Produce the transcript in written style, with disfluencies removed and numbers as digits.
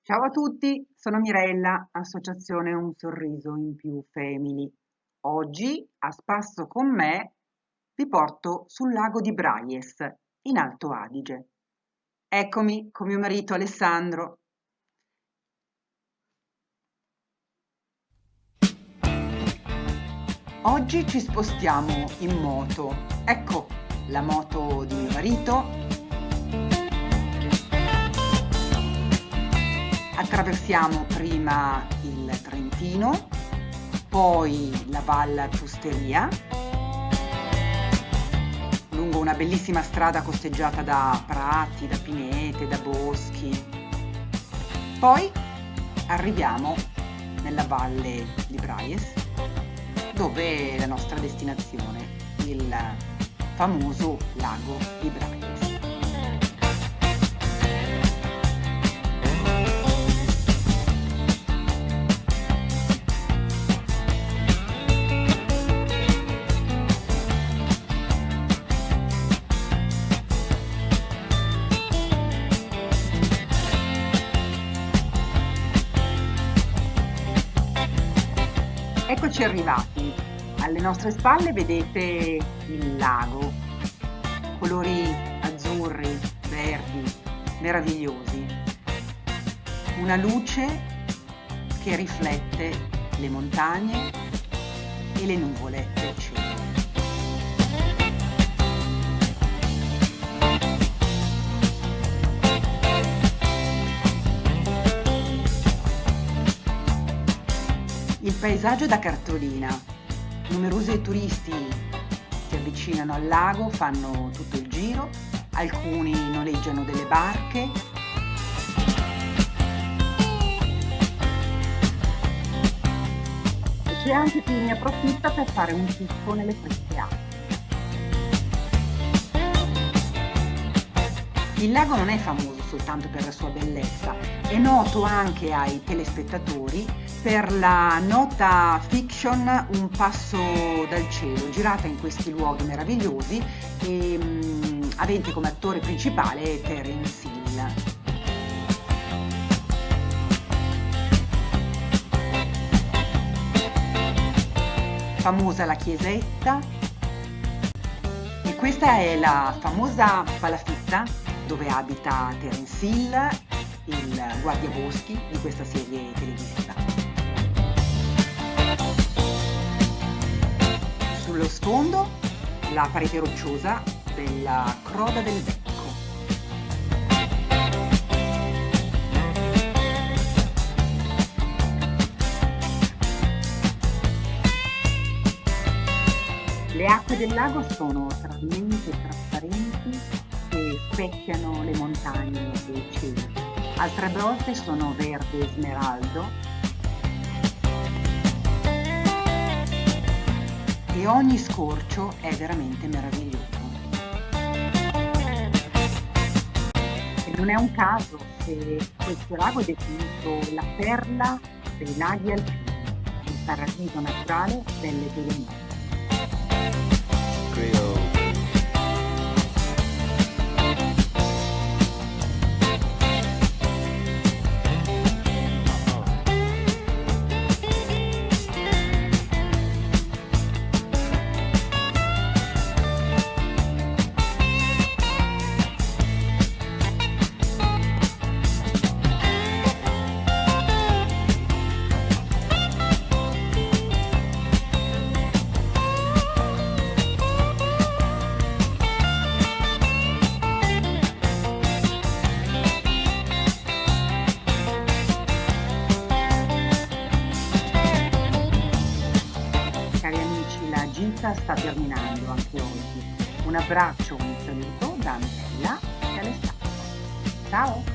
Ciao a tutti, sono Mirella, Associazione Un Sorriso in Più Family. Oggi, a spasso con me, vi porto sul lago di Braies, in Alto Adige. Eccomi con mio marito Alessandro. Oggi ci spostiamo in moto. Ecco la moto di mio marito. Attraversiamo prima il Trentino, poi la Val Pusteria, lungo una bellissima strada costeggiata da prati, da pinete, da boschi. Poi arriviamo nella valle di Braies, dove è la nostra destinazione, il famoso lago di Braies. Eccoci arrivati. Alle nostre spalle vedete il lago, colori azzurri, verdi, meravigliosi. Una luce che riflette le montagne e le nuvole del cielo. Il paesaggio da cartolina. Numerosi turisti si avvicinano al lago, fanno tutto il giro, alcuni noleggiano delle barche. E c'è anche chi ne approfitta per fare un tuffo nelle fresche acque. Il lago non è famoso soltanto per la sua bellezza, è noto anche ai telespettatori per la nota fiction Un passo dal cielo, girata in questi luoghi meravigliosi e avente come attore principale Terence Hill. Famosa la chiesetta, e questa è la famosa palafitta dove abita Terence Hill, il guardiaboschi di questa serie televisiva. Sullo sfondo la parete rocciosa della Croda del Becco. Le acque del lago sono talmente trasparenti che specchiano le montagne e il cielo. Altre volte sono verde smeraldo e ogni scorcio è veramente meraviglioso. E non è un caso se questo lago è definito la perla dei laghi alpini, il paradiso naturale delle Dolomiti. Cari amici, la gita sta terminando anche oggi. Un abbraccio, un saluto da Mirella e Alessandro. Ciao!